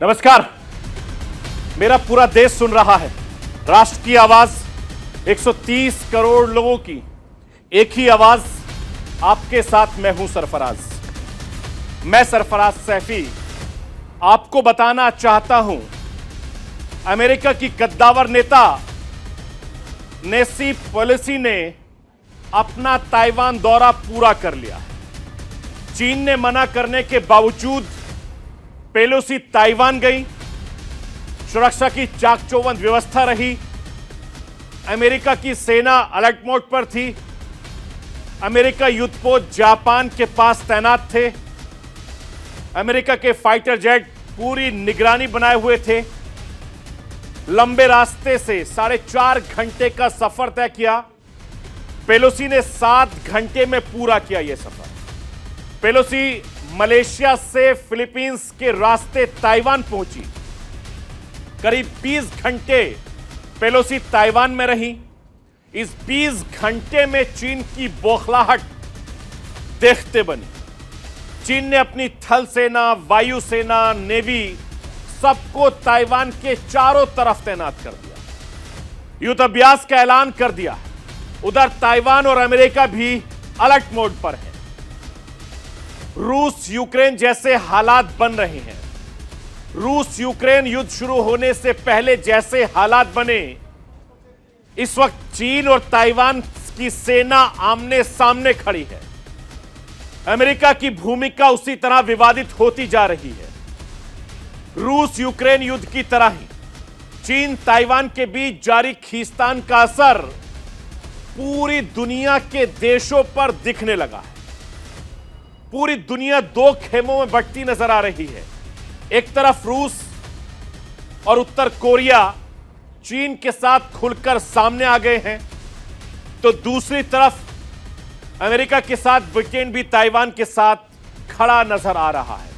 नमस्कार। मेरा पूरा देश सुन रहा है। राष्ट्र की आवाज 130 करोड़ लोगों की एक ही आवाज। आपके साथ मैं हूं सरफराज। मैं सरफराज सैफी आपको बताना चाहता हूं, अमेरिका की कद्दावर नेता नेसी पेलोसी ने अपना ताइवान दौरा पूरा कर लिया। चीन ने मना करने के बावजूद पेलोसी ताइवान गई। सुरक्षा की चाक चौबंद व्यवस्था रही। अमेरिका की सेना अलर्ट मोड पर थी। अमेरिका युद्धपोत जापान के पास तैनात थे। अमेरिका के फाइटर जेट पूरी निगरानी बनाए हुए थे। लंबे रास्ते से 4.5 घंटे का सफर तय किया। पेलोसी ने 7 घंटे में पूरा किया यह सफर। पेलोसी मलेशिया से फिलीपींस के रास्ते ताइवान पहुंची। करीब 20 घंटे पेलोसी ताइवान में रही। इस 20 घंटे में चीन की बौखलाहट देखते बनी। चीन ने अपनी थल सेना, वायु सेना, नेवी सबको ताइवान के चारों तरफ तैनात कर दिया। युद्ध अभ्यास का ऐलान कर दिया। उधर ताइवान और अमेरिका भी अलर्ट मोड पर है। रूस यूक्रेन जैसे हालात बन रहे हैं। रूस यूक्रेन युद्ध शुरू होने से पहले जैसे हालात बने, इस वक्त चीन और ताइवान की सेना आमने सामने खड़ी है। अमेरिका की भूमिका उसी तरह विवादित होती जा रही है। रूस यूक्रेन युद्ध की तरह ही चीन ताइवान के बीच जारी खींचतान का असर पूरी दुनिया के देशों पर दिखने लगा है। पूरी दुनिया 2 खेमों में बंटती नजर आ रही है। एक तरफ रूस और उत्तर कोरिया चीन के साथ खुलकर सामने आ गए हैं, तो दूसरी तरफ अमेरिका के साथ ब्रिटेन भी ताइवान के साथ खड़ा नजर आ रहा है।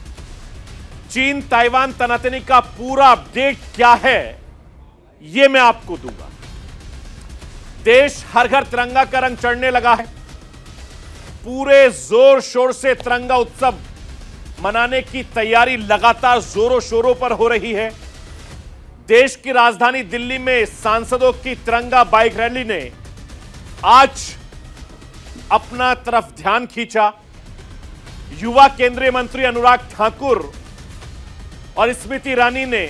चीन ताइवान तनातनी का पूरा अपडेट क्या है, यह मैं आपको दूंगा। देश हर घर तिरंगा का रंग चढ़ने लगा है। पूरे जोर शोर से तिरंगा उत्सव मनाने की तैयारी लगातार जोरों शोरों पर हो रही है। देश की राजधानी दिल्ली में सांसदों की तिरंगा बाइक रैली ने आज अपना तरफ ध्यान खींचा। युवा केंद्रीय मंत्री अनुराग ठाकुर और स्मृति ईरानी ने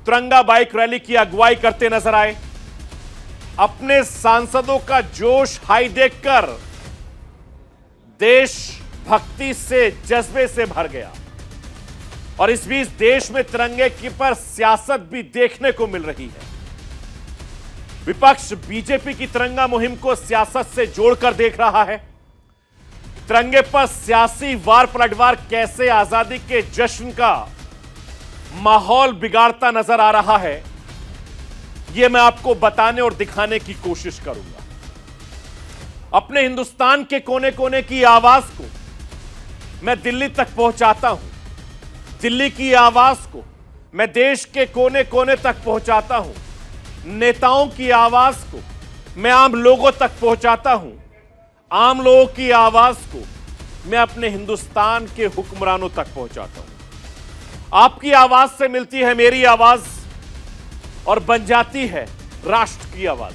तिरंगा बाइक रैली की अगुवाई करते नजर आए। अपने सांसदों का जोश हाई देखकर देश भक्ति से, जज्बे से भर गया। और इस बीच देश में तिरंगे की पर सियासत भी देखने को मिल रही है। विपक्ष बीजेपी की तिरंगा मुहिम को सियासत से जोड़कर देख रहा है। तिरंगे पर सियासी वार पलटवार कैसे आजादी के जश्न का माहौल बिगाड़ता नजर आ रहा है, यह मैं आपको बताने और दिखाने की कोशिश करूंगा। अपने हिंदुस्तान के कोने कोने की आवाज को मैं दिल्ली तक पहुंचाता हूं। दिल्ली की आवाज को मैं देश के कोने कोने तक पहुंचाता हूं। नेताओं की आवाज को मैं आम लोगों तक पहुंचाता हूं। आम लोगों की आवाज को मैं अपने हिंदुस्तान के हुक्मरानों तक पहुंचाता हूं। आपकी आवाज से मिलती है मेरी आवाज और बन जाती है राष्ट्र की आवाज।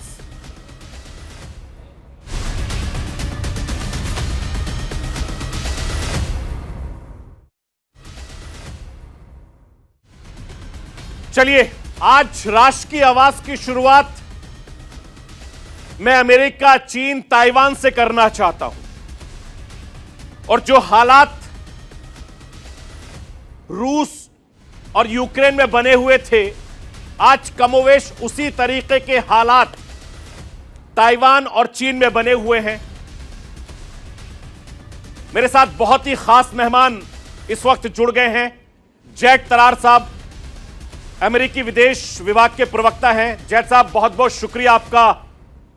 चलिए, आज राष्ट्र की आवाज की शुरुआत मैं अमेरिका, चीन, ताइवान से करना चाहता हूं। और जो हालात रूस और यूक्रेन में बने हुए थे, आज कमोवेश उसी तरीके के हालात ताइवान और चीन में बने हुए हैं। मेरे साथ बहुत ही खास मेहमान इस वक्त जुड़ गए हैं। जैद तरार साहब अमेरिकी विदेश विभाग के प्रवक्ता हैं। जैद साहब, बहुत बहुत शुक्रिया आपका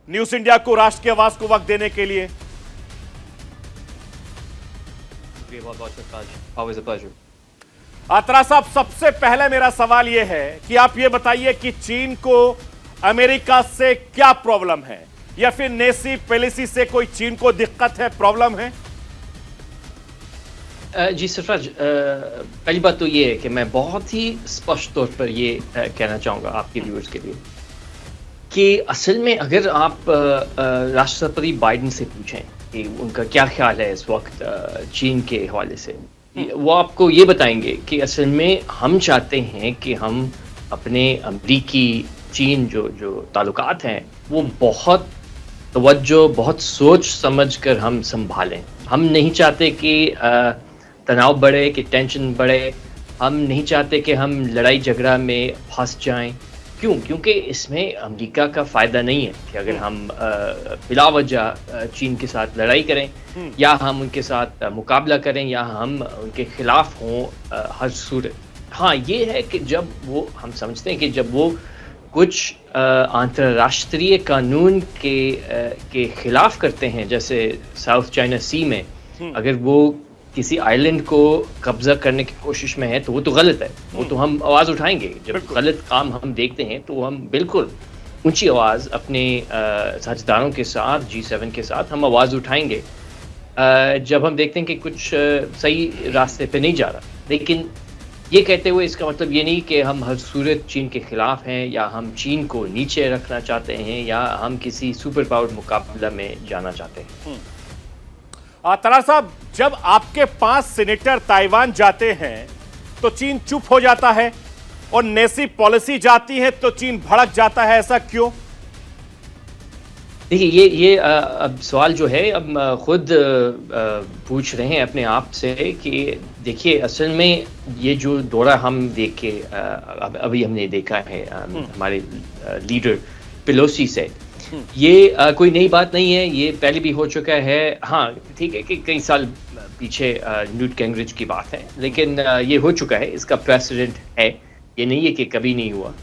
न्यूज इंडिया को राष्ट्र की आवाज को वक्त देने के लिए। बहुत बहुत शुक्रिया। Always a pleasure. तरार साहब, सबसे पहले मेरा सवाल यह है कि आप यह बताइए कि चीन को अमेरिका से क्या प्रॉब्लम है, या फिर नेसी पेलोसी से कोई चीन को दिक्कत है, प्रॉब्लम है? जी सरफराज, पहली बात तो ये है कि मैं बहुत ही स्पष्ट तौर पर ये कहना चाहूँगा आपके व्यूअर्स के लिए कि असल में अगर आप राष्ट्रपति बाइडेन से पूछें कि उनका क्या ख्याल है इस वक्त चीन के हवाले से, वो आपको ये बताएंगे कि असल में हम चाहते हैं कि हम अपने अमरीकी चीन जो जो ताल्लुकात हैं वो बहुत तवज्जो, बहुत सोच समझ कर हम संभालें। हम नहीं चाहते कि तनाव बढ़े, कि टेंशन बढ़े। हम नहीं चाहते कि हम लड़ाई झगड़ा में फंस जाएं। क्यों? क्योंकि इसमें अमेरिका का फ़ायदा नहीं है कि अगर हम बिला वजह चीन के साथ लड़ाई करें या हम उनके साथ मुकाबला करें या हम उनके खिलाफ हों हर सूरत। हाँ, ये है कि जब वो हम समझते हैं कि जब वो कुछ अंतर्राष्ट्रीय कानून के खिलाफ करते हैं, जैसे साउथ चाइना सी में अगर वो किसी आइलैंड को कब्जा करने की कोशिश में है तो वो तो गलत है। वो तो हम आवाज़ उठाएंगे। जब गलत काम हम देखते हैं तो हम बिल्कुल ऊंची आवाज़ अपने साझेदारों के साथ, G7 के साथ हम आवाज़ उठाएंगे जब हम देखते हैं कि कुछ सही रास्ते पे नहीं जा रहा। लेकिन ये कहते हुए इसका मतलब ये नहीं कि हम हर सूरत चीन के खिलाफ हैं या हम चीन को नीचे रखना चाहते हैं या हम किसी सुपर पावर मुकाबला में जाना चाहते हैं। तलार साहब, जब आपके 5 सीनेटर ताइवान जाते हैं तो चीन चुप हो जाता है और नेसी पॉलिसी जाती है तो चीन भड़क जाता है, ऐसा क्यों? देखिए ये अब सवाल जो है अब खुद पूछ रहे हैं अपने आप से कि देखिए असल में ये जो दौरा हम देख के अभी हमने देखा है हमारे लीडर पेलोसी से, ये कोई नई बात नहीं है। ये पहले भी हो चुका है। हाँ ठीक है कि कई साल पीछे न्यूट गिंगरिच की बात है, लेकिन ये हो चुका है, इसका प्रेसिडेंट है। ये नहीं है कि कभी नहीं हुआ।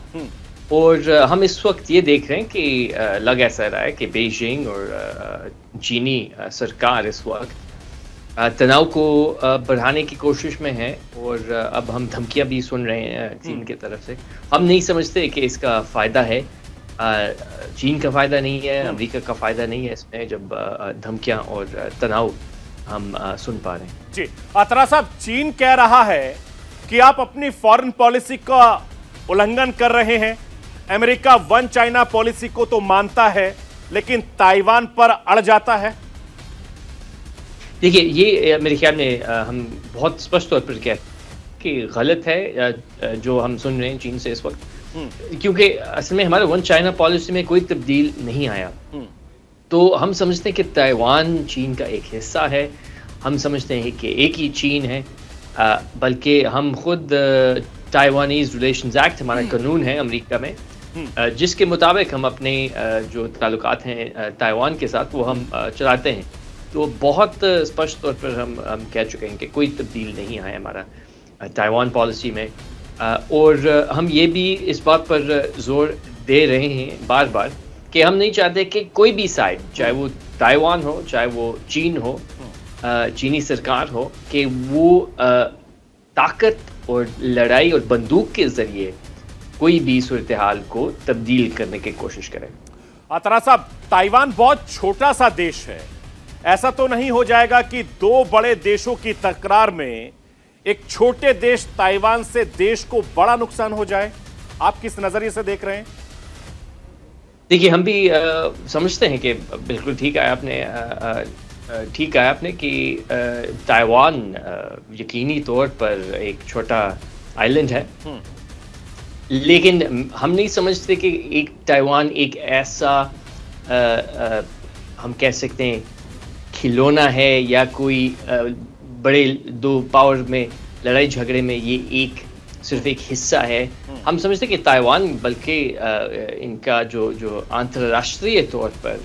और हम इस वक्त ये देख रहे हैं कि लग ऐसा रहा है कि बीजिंग और चीनी सरकार इस वक्त तनाव को बढ़ाने की कोशिश में है और अब हम धमकियां भी सुन रहे हैं चीन की तरफ से। हम नहीं समझते कि इसका फ़ायदा है। चीन का फ़ायदा नहीं है, अमेरिका का फ़ायदा नहीं है इसमें, जब धमकियां और तनाव हम सुन पा रहे हैं। जी अतरा साहब, चीन कह रहा है कि आप अपनी फॉरेन पॉलिसी का उल्लंघन कर रहे हैं। अमेरिका वन चाइना पॉलिसी को तो मानता है लेकिन ताइवान पर अड़ जाता है। देखिए ये मेरे ख्याल में हम बहुत स्पष्ट तौर पर कहते हैं कि गलत है जो हम सुन रहे हैं चीन से इस वक्त, क्योंकि असल में हमारे वन चाइना पॉलिसी में कोई तब्दील नहीं आया। तो हम समझते हैं कि ताइवान चीन का एक हिस्सा है। हम समझते हैं कि एक ही चीन है, बल्कि हम खुद ताइवानीज रिलेशंस एक्ट हमारा कानून है अमेरिका में, जिसके मुताबिक हम अपने जो ताल्लुकात हैं ताइवान के साथ वो हम चलाते हैं। तो बहुत स्पष्ट तौर पर हम कह चुके हैं कि कोई तब्दील नहीं आया हमारा ताइवान पॉलिसी में। और हम ये भी इस बात पर जोर दे रहे हैं बार बार कि हम नहीं चाहते कि कोई भी साइड, चाहे वो ताइवान हो चाहे वो चीन हो, चीनी सरकार हो, कि वो ताकत और लड़ाई और बंदूक के जरिए कोई भी सूरत हाल को तब्दील करने की कोशिश करें। अतरा साहब, ताइवान बहुत छोटा सा देश है। ऐसा तो नहीं हो जाएगा कि दो बड़े देशों की तकरार में एक छोटे देश ताइवान से देश को बड़ा नुकसान हो जाए? आप किस नजरिए से देख रहे हैं? देखिए हम भी समझते हैं कि बिल्कुल ठीक है आपने कि ताइवान यकीनी तौर पर एक छोटा आइलैंड है, लेकिन हम नहीं समझते कि एक ताइवान एक ऐसा हम कह सकते हैं खिलौना है या कोई बड़े दो पावर में लड़ाई झगड़े में ये एक सिर्फ एक हिस्सा है। हम समझते हैं कि ताइवान बल्कि इनका जो अंतर्राष्ट्रीय तौर पर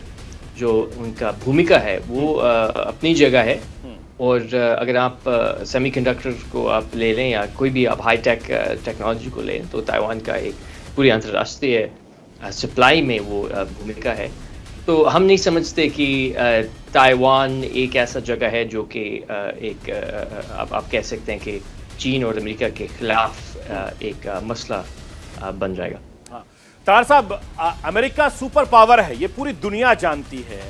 जो उनका भूमिका है वो अपनी जगह है। और अगर आप सेमीकंडक्टर को आप ले लें या कोई भी आप हाई टेक टेक्नोलॉजी को लें तो ताइवान का एक पूरी अंतर्राष्ट्रीय सप्लाई में वो भूमिका है। तो हम नहीं समझते कि ताइवान एक ऐसा जगह है जो कि एक आप कह सकते हैं कि चीन और अमेरिका के खिलाफ एक मसला बन जाएगा। तार साहब, अमेरिका सुपर पावर है, ये पूरी दुनिया जानती है।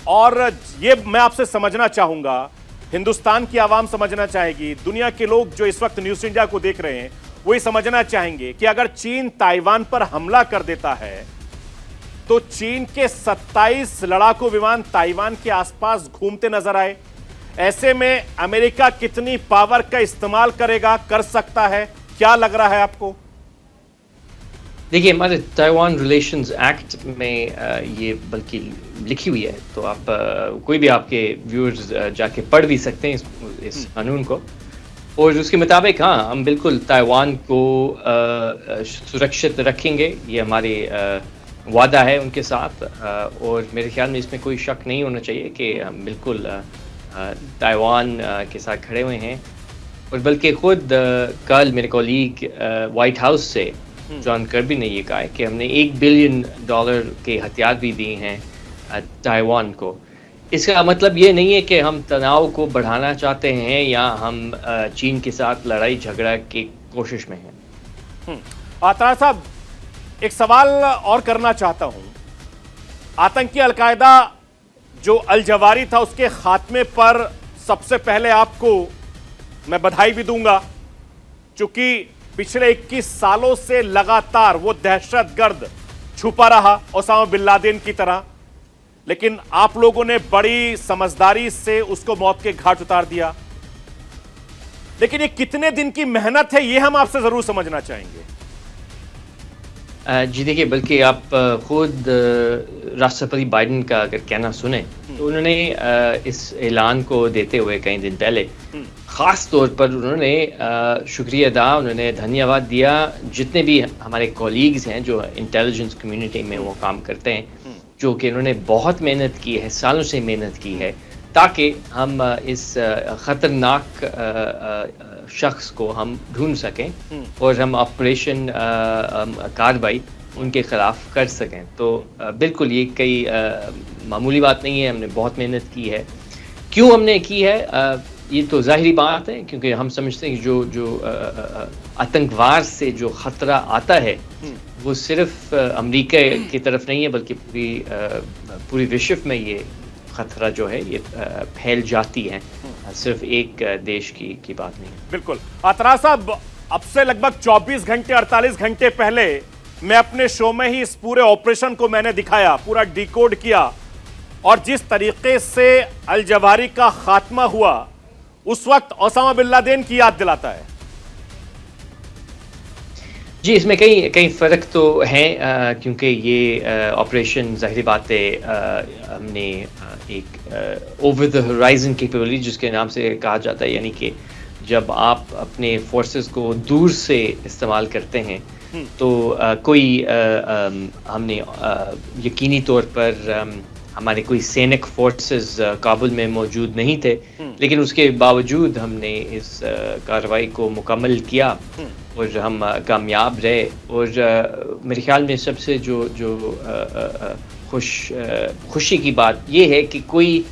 और ये मैं आपसे समझना चाहूंगा हिंदुस्तान की आवाम समझना चाहेगी, दुनिया के लोग जो इस वक्त न्यूज इंडिया को देख रहे हैं वो ये समझना चाहेंगे कि अगर चीन ताइवान पर हमला कर देता है तो चीन के 27 लड़ाकू विमान ताइवान के आसपास घूमते नजर आए। ऐसे में अमेरिका कितनी पावर का इस्तेमाल करेगा, कर सकता है, क्या लग रहा है आपको? देखिए, हमारे ताइवान रिलेशंस एक्ट में ये बल्कि लिखी हुई है, तो आप कोई भी आपके व्यूअर्स जाके पढ़ भी सकते हैं इस कानून को, और उसके मुताबिक हाँ, हम बिल्कुल ताइवान को सुरक्षित रखेंगे। ये हमारे वादा है उनके साथ, और मेरे ख्याल में इसमें कोई शक नहीं होना चाहिए कि हम बिल्कुल ताइवान के साथ खड़े हुए हैं। और बल्कि खुद कल मेरे कॉलीग वाइट हाउस से जॉन कर्बी ने ये कहा है कि हमने $1 बिलियन के हथियार भी दिए हैं ताइवान को। इसका मतलब ये नहीं है कि हम तनाव को बढ़ाना चाहते हैं या हम चीन के साथ लड़ाई झगड़ा की कोशिश में हैं। तारा साहब, एक सवाल और करना चाहता हूं। आतंकी अलकायदा जो अल जवारी था उसके खात्मे पर सबसे पहले आपको मैं बधाई भी दूंगा, क्योंकि पिछले 21 सालों से लगातार वो दहशतगर्द छुपा रहा ओसामा बिन लादेन की तरह, लेकिन आप लोगों ने बड़ी समझदारी से उसको मौत के घाट उतार दिया। लेकिन ये कितने दिन की मेहनत है, ये हम आपसे जरूर समझना चाहेंगे। जी देखिए, बल्कि आप खुद राष्ट्रपति बाइडेन का अगर कहना सुने तो उन्होंने इस ऐलान को देते हुए कई दिन पहले ख़ास तौर पर उन्होंने शुक्रिया अदा, उन्होंने धन्यवाद दिया जितने भी हमारे कॉलीग्स हैं जो इंटेलिजेंस कम्युनिटी में वो काम करते हैं, जो कि उन्होंने बहुत मेहनत की है, सालों से मेहनत की है, ताकि हम इस ख़तरनाक शख्स को हम ढूंढ सकें और हम ऑपरेशन कार्रवाई उनके ख़िलाफ़ कर सकें। तो बिल्कुल ये कोई मामूली बात नहीं है, हमने बहुत मेहनत की है। क्यों हमने की है, ये तो ज़ाहिरी बात है, क्योंकि हम समझते हैं कि जो आतंकवाद से जो ख़तरा आता है वो सिर्फ अमेरिका की तरफ नहीं है, बल्कि पूरी विश्व में ये खतरा जो है ये फैल जाती है, सिर्फ एक देश की बात नहीं है। बिल्कुल। तारा साहब, अब से लगभग 24 घंटे 48 घंटे पहले मैं अपने शो में ही इस पूरे ऑपरेशन को मैंने दिखाया, पूरा डिकोड किया, और जिस तरीके से अल जवारी का खात्मा हुआ उस वक्त ओसामा बिन लादेन की याद दिलाता है। जी, इसमें कई फ़र्क तो हैं, क्योंकि ये ऑपरेशन ज़ाहिर बात है हमने एक ओवर द होराइजन कैपेबिलिटी जिसके नाम से कहा जाता है, यानी कि जब आप अपने फोर्सेस को दूर से इस्तेमाल करते हैं तो कोई हमने यकीनी तौर पर हमारे कोई सैनिक फोर्सेस काबुल में मौजूद नहीं थे, लेकिन उसके बावजूद हमने इस कार्रवाई को मुकम्मल किया और हम कामयाब रहे। और मेरे ख्याल में सबसे जो खुशी की बात ये है कि कोई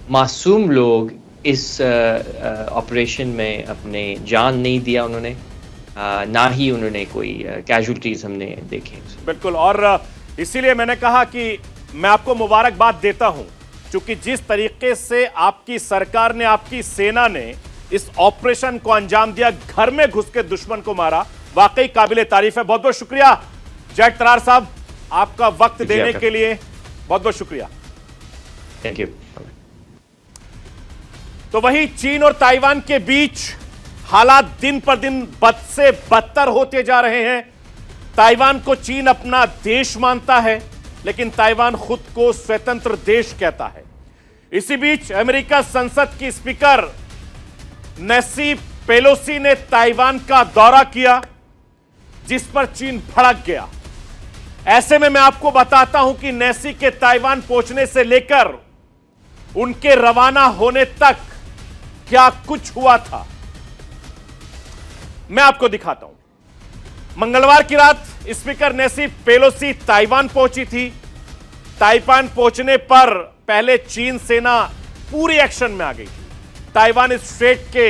मासूम लोग इस ऑपरेशन में अपने जान नहीं दिया उन्होंने, ना ही उन्होंने कोई कैजुअल्टीज हमने देखे। बिल्कुल, और इसीलिए मैंने कहा कि मैं आपको मुबारकबाद देता हूं, क्योंकि जिस तरीके से आपकी सरकार ने, आपकी सेना ने इस ऑपरेशन को अंजाम दिया, घर में घुस के दुश्मन को मारा, वाकई काबिले तारीफ है। बहुत बहुत शुक्रिया जैक तरार साहब, आपका वक्त देने के लिए बहुत बहुत शुक्रिया। Thank you. तो वही चीन और ताइवान के बीच हालात दिन पर दिन बद से बदतर होते जा रहे हैं। ताइवान को चीन अपना देश मानता है, लेकिन ताइवान खुद को स्वतंत्र देश कहता है। इसी बीच अमेरिका संसद की स्पीकर नैन्सी पेलोसी ने ताइवान का दौरा किया, जिस पर चीन भड़क गया। ऐसे में मैं आपको बताता हूं कि नैन्सी के ताइवान पहुंचने से लेकर उनके रवाना होने तक क्या कुछ हुआ था, मैं आपको दिखाता हूं। मंगलवार की रात स्पीकर नैन्सी पेलोसी ताइवान पहुंची थी। ताइवान पहुंचने पर पहले चीन सेना पूरी एक्शन में आ गई थी। ताइवान स्ट्रेट के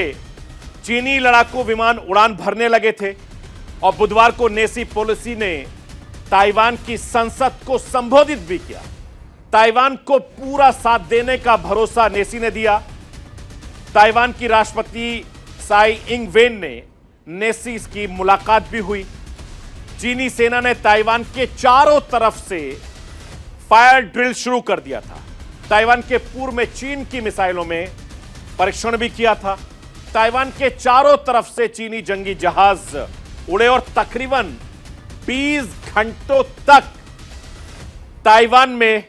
चीनी लड़ाकू विमान उड़ान भरने लगे थे, और बुधवार को नैन्सी पेलोसी ने ताइवान की संसद को संबोधित भी किया। ताइवान को पूरा साथ देने का भरोसा नैन्सी ने दिया। ताइवान की राष्ट्रपति साई इंग-वेन ने नेसी की मुलाकात भी हुई। चीनी सेना ने ताइवान के चारों तरफ से फायर ड्रिल शुरू कर दिया था। ताइवान के पूर्व में चीन की मिसाइलों में परीक्षण भी किया था। ताइवान के चारों तरफ से चीनी जंगी जहाज उड़े और तकरीबन 20 घंटों तक ताइवान में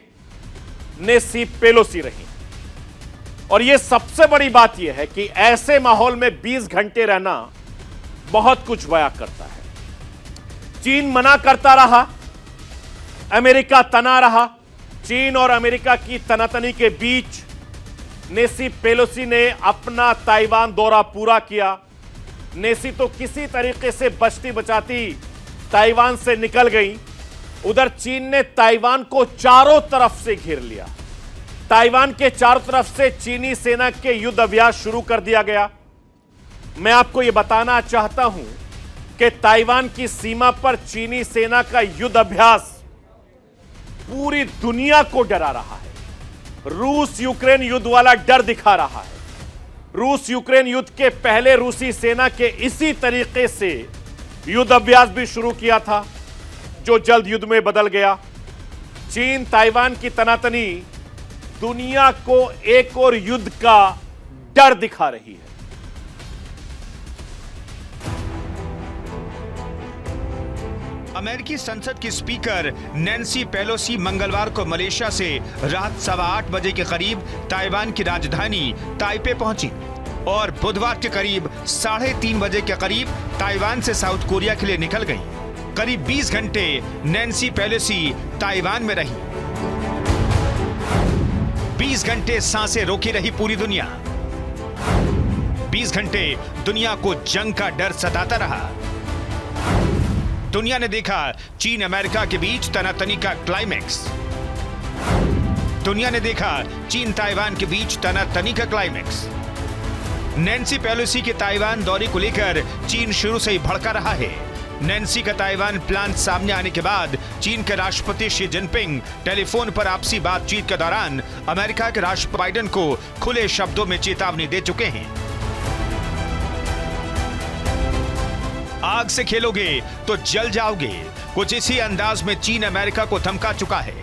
नेसी पेलोसी रही। और यह सबसे बड़ी बात यह है कि ऐसे माहौल में 20 घंटे रहना बहुत कुछ बयां करता है। चीन मना करता रहा, अमेरिका तना रहा। चीन और अमेरिका की तनातनी के बीच नेसी पेलोसी ने अपना ताइवान दौरा पूरा किया। नेसी तो किसी तरीके से बचती बचाती ताइवान से निकल गई। उधर चीन ने ताइवान को चारों तरफ से घेर लिया। ताइवान के चारों तरफ से चीनी सेना के युद्ध अभ्यास शुरू कर दिया गया। मैं आपको यह बताना चाहता हूं कि ताइवान की सीमा पर चीनी सेना का युद्ध अभ्यास पूरी दुनिया को डरा रहा है। रूस यूक्रेन युद्ध वाला डर दिखा रहा है। रूस यूक्रेन युद्ध के पहले रूसी सेना के इसी तरीके से युद्ध अभ्यास भी शुरू किया था, जो जल्द युद्ध में बदल गया। चीन ताइवान की तनातनी दुनिया को एक और युद्ध का डर दिखा रही है। अमेरिकी संसद की स्पीकर नैन्सी पेलोसी मंगलवार को मलेशिया से रात 8:15 बजे के करीब ताइवान की राजधानी ताइपे पहुंची और बुधवार के करीब 3:30 बजे के करीब ताइवान से साउथ कोरिया के लिए निकल गई। करीब 20 घंटे नैन्सी पेलोसी ताइवान में रही। 20 घंटे सांसें रोकी रही पूरी दुनिया। 20 घंटे दुनिया को जंग का डर सताता रहा। दुनिया ने देखा चीन अमेरिका के बीच तनातनी का क्लाइमैक्स। दुनिया ने देखा चीन ताइवान के बीच तनातनी का क्लाइमैक्स। नैन्सी पेलोसी के ताइवान दौरे को लेकर चीन शुरू से ही भड़का रहा है। नैन्सी का ताइवान प्लान सामने आने के बाद चीन के राष्ट्रपति शी जिनपिंग टेलीफोन पर आपसी बातचीत के दौरान अमेरिका के राष्ट्रपति बाइडेन को खुले शब्दों में चेतावनी दे चुके हैं। आग से खेलोगे तो जल जाओगे, कुछ इसी अंदाज में चीन अमेरिका को धमका चुका है।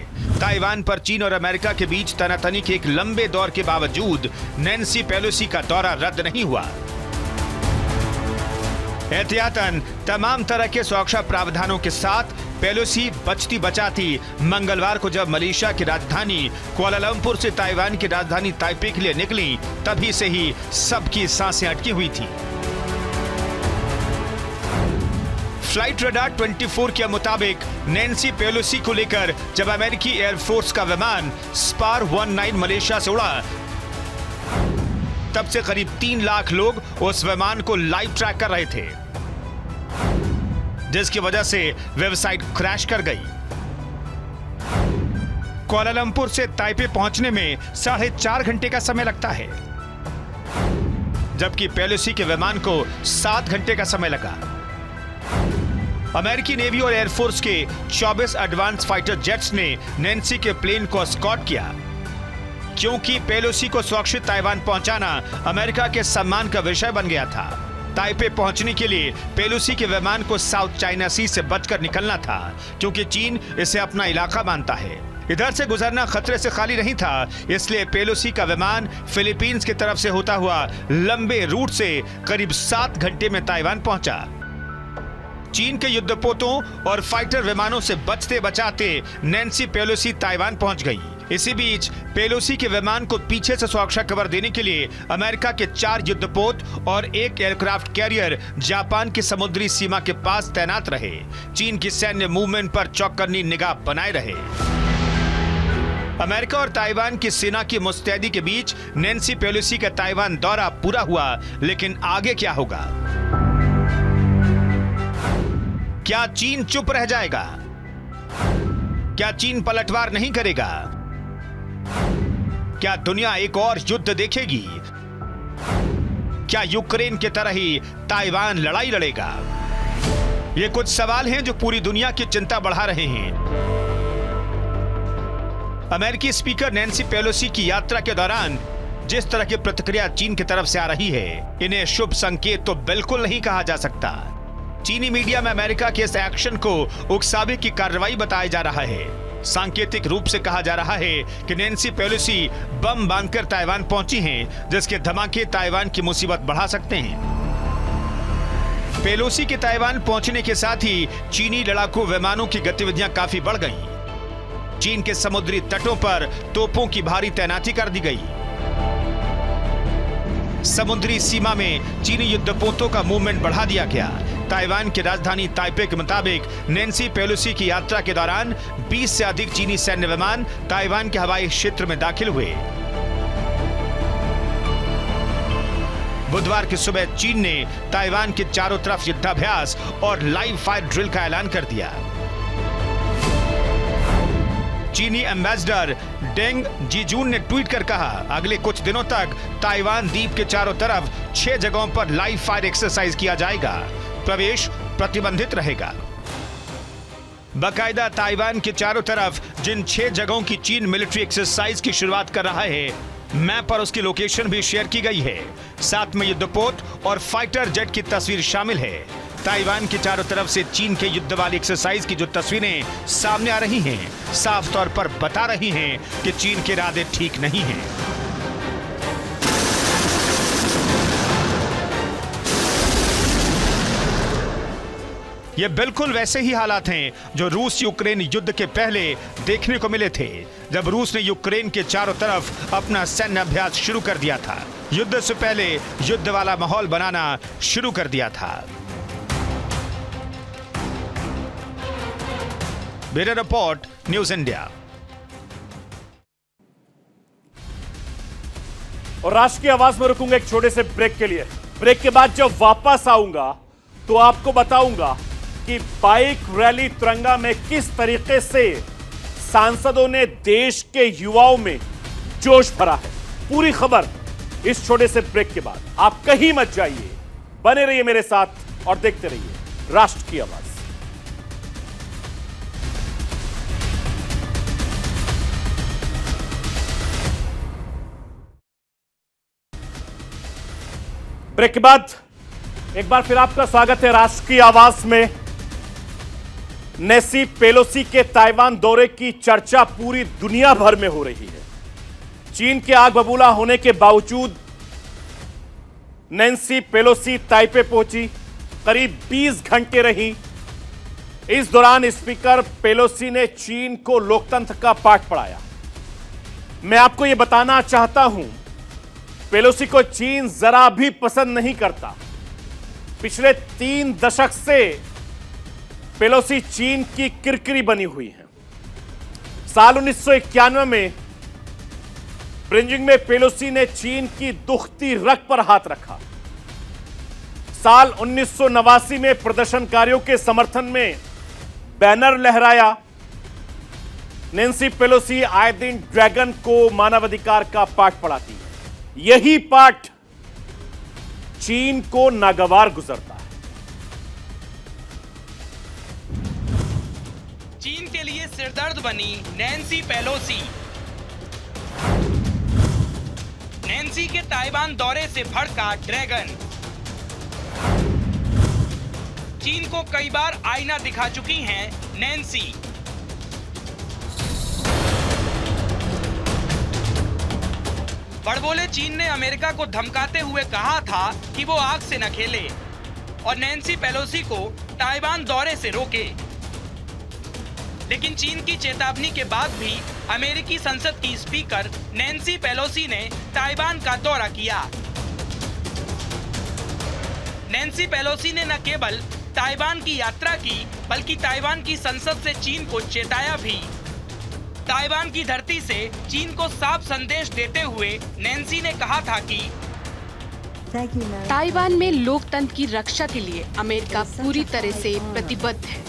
ताइवान पर चीन और अमेरिका के बीच तनातनी के एक लंबे दौर के बावजूद नैन्सी पेलोसी का दौरा रद्द नहीं हुआ। एहतियातन तमाम तरह के सुरक्षा प्रावधानों के साथ पेलोसी बचती बचाती मंगलवार को जब मलेशिया की राजधानी कुआलालंपुर से ताइवान की राजधानी ताइपे के लिए निकली, तभी से ही सबकी सांसें अटकी हुई थी। फ्लाइट रडार 24 के मुताबिक नैन्सी पेलोसी को लेकर जब अमेरिकी एयरफोर्स का विमान स्पार 19 मलेशिया से उड़ा, तब से करीब 3 लाख लोग उस विमान को लाइव ट्रैक कर रहे थे, जिसकी वजह से वेबसाइट क्रैश कर गई। कुआलालंपुर से ताइपे पहुंचने में 4.5 घंटे का समय लगता है, जबकि पेलोसी के विमान को 7 घंटे का समय लगा। अमेरिकी नेवी और एयरफोर्स के 24 एडवांस फाइटर जेट्स ने नैन्सी के प्लेन को एस्कॉर्ट किया, क्योंकि पेलोसी को सुरक्षित ताइवान पहुंचाना अमेरिका के सम्मान का विषय बन गया था। ताइपे पहुंचने के लिए पेलोसी के विमान को साउथ चाइना सी से बचकर निकलना था, क्योंकि चीन इसे अपना इलाका मानता है। इधर से गुजरना खतरे से खाली नहीं था, इसलिए पेलोसी का विमान फिलीपींस की तरफ से होता हुआ लंबे रूट से करीब 7 घंटे में ताइवान पहुंचा। चीन के युद्धपोतों और फाइटर विमानों से बचते बचाते नैन्सी पेलोसी ताइवान पहुंच गई। इसी बीच पेलोसी के विमान को पीछे से सुरक्षा कवर देने के लिए अमेरिका के 4 युद्धपोत और 1 एयरक्राफ्ट कैरियर जापान की समुद्री सीमा के पास तैनात रहे। चीन की सैन्य मूवमेंट पर चौकन्नी निगाह बनाए रहे। अमेरिका और ताइवान की सेना की मुस्तैदी के बीच नैन्सी पेलोसी का ताइवान दौरा पूरा हुआ, लेकिन आगे क्या होगा? क्या चीन चुप रह जाएगा? क्या चीन पलटवार नहीं करेगा? क्या दुनिया एक और युद्ध देखेगी? क्या यूक्रेन की तरह ही ताइवान लड़ाई लड़ेगा? ये कुछ सवाल हैं जो पूरी दुनिया की चिंता बढ़ा रहे हैं। अमेरिकी स्पीकर नैन्सी पेलोसी की यात्रा के दौरान जिस तरह की प्रतिक्रिया चीन की तरफ से आ रही है, इन्हें शुभ संकेत तो बिल्कुल नहीं कहा जा सकता। चीनी मीडिया में अमेरिका के इस एक्शन को उकसावे की कार्रवाई बताया जा रहा है। सांकेतिक रूप से कहा जा रहा है कि नैन्सी पेलोसी बम बांधकर ताइवान पहुंची हैं, जिसके धमाके ताइवान की मुसीबत बढ़ा सकते हैं। पेलोसी के ताइवान पहुंचने के साथ ही चीनी लड़ाकू विमानों की गतिविधियां काफी बढ़ गईं। चीन के समुद्री तटों पर तोपों की भारी तैनाती कर दी गई। समुद्री सीमा में चीनी युद्धपोतों का मूवमेंट बढ़ा दिया गया। ताइवान की राजधानी ताइपे के मुताबिक नैन्सी पेलोसी की यात्रा के दौरान 20 से अधिक चीनी सैन्य विमान ताइवान के हवाई क्षेत्र में दाखिल हुए। बुधवार की सुबह चीन ने ताइवान के चारों तरफ युद्धाभ्यास और लाइव फायर ड्रिल का ऐलान कर दिया। चीनी एम्बेसडर डेंग जीजून ने ट्वीट कर कहा, अगले कुछ दिनों तक ताइवान द्वीप के चारों तरफ 6 जगहों पर लाइव फायर एक्सरसाइज किया जाएगा। प्रवेश प्रतिबंधित रहेगा। बाकायदा ताइवान के चारों तरफ जिन 6 जगहों की चीन मिलिट्री एक्सरसाइज की शुरुआत कर रहा है, मैप पर उसकी लोकेशन भी शेयर की गई है। साथ में युद्धपोत और फाइटर जेट की तस्वीर शामिल है। ताइवान के चारों तरफ से चीन के युद्ध वाली एक्सरसाइज की जो तस्वीरें सामने आ रही हैं, साफ तौर पर बता रही हैं कि चीन के इरादे ठीक नहीं हैं। ये बिल्कुल वैसे ही हालात हैं जो रूस यूक्रेन युद्ध के पहले देखने को मिले थे, जब रूस ने यूक्रेन के चारों तरफ अपना सैन्य अभ्यास शुरू कर दिया था। युद्ध से पहले युद्ध वाला माहौल बनाना शुरू कर दिया था। Bureau report, news India. और राष्ट्र की आवाज में रुकूंगा एक छोटे से ब्रेक के लिए। ब्रेक के बाद जब वापस आऊंगा तो आपको बताऊंगा कि बाइक रैली तिरंगा में किस तरीके से सांसदों ने देश के युवाओं में जोश भरा है। पूरी खबर इस छोटे से ब्रेक के बाद। आप कहीं मत जाइए, बने रहिए मेरे साथ और देखते रहिए राष्ट्र की आवाज। ब्रेक के बाद एक बार फिर आपका स्वागत है राष्ट्र की आवाज में। नैन्सी पेलोसी के ताइवान दौरे की चर्चा पूरी दुनिया भर में हो रही है। चीन के आग बबूला होने के बावजूद नैन्सी पेलोसी ताइपे पहुंची, करीब 20 घंटे रही। इस दौरान स्पीकर पेलोसी ने चीन को लोकतंत्र का पाठ पढ़ाया। मैं आपको यह बताना चाहता हूं, पेलोसी को चीन जरा भी पसंद नहीं करता। पिछले 3 दशक से पेलोसी चीन की किरकिरी बनी हुई है। साल 1991 में ब्रिजिंग में पेलोसी ने चीन की दुखती रग पर हाथ रखा। साल 1989 में प्रदर्शनकारियों के समर्थन में बैनर लहराया। नैन्सी पेलोसी आए दिन ड्रैगन को मानवाधिकार का पाठ पढ़ाती है। यही पाठ चीन को नागवार गुजरता है। चीन के लिए सिरदर्द बनी नैन्सी पेलोसी। नैन्सी के ताइवान दौरे से भड़का ड्रैगन। चीन को कई बार आईना दिखा चुकी हैं नैन्सी। बड़बोले चीन ने अमेरिका को धमकाते हुए कहा था कि वो आग से न खेले और नैन्सी पेलोसी को ताइवान दौरे से रोके। लेकिन चीन की चेतावनी के बाद भी अमेरिकी संसद की स्पीकर नैन्सी पेलोसी ने ताइवान का दौरा किया। नैन्सी पेलोसी ने न केवल ताइवान की यात्रा की, बल्कि ताइवान की संसद से चीन को चेताया भी। ताइवान की धरती से चीन को साफ संदेश देते हुए नैन्सी ने कहा था कि ताइवान में लोकतंत्र की रक्षा के लिए अमेरिका पूरी तरह से प्रतिबद्ध है।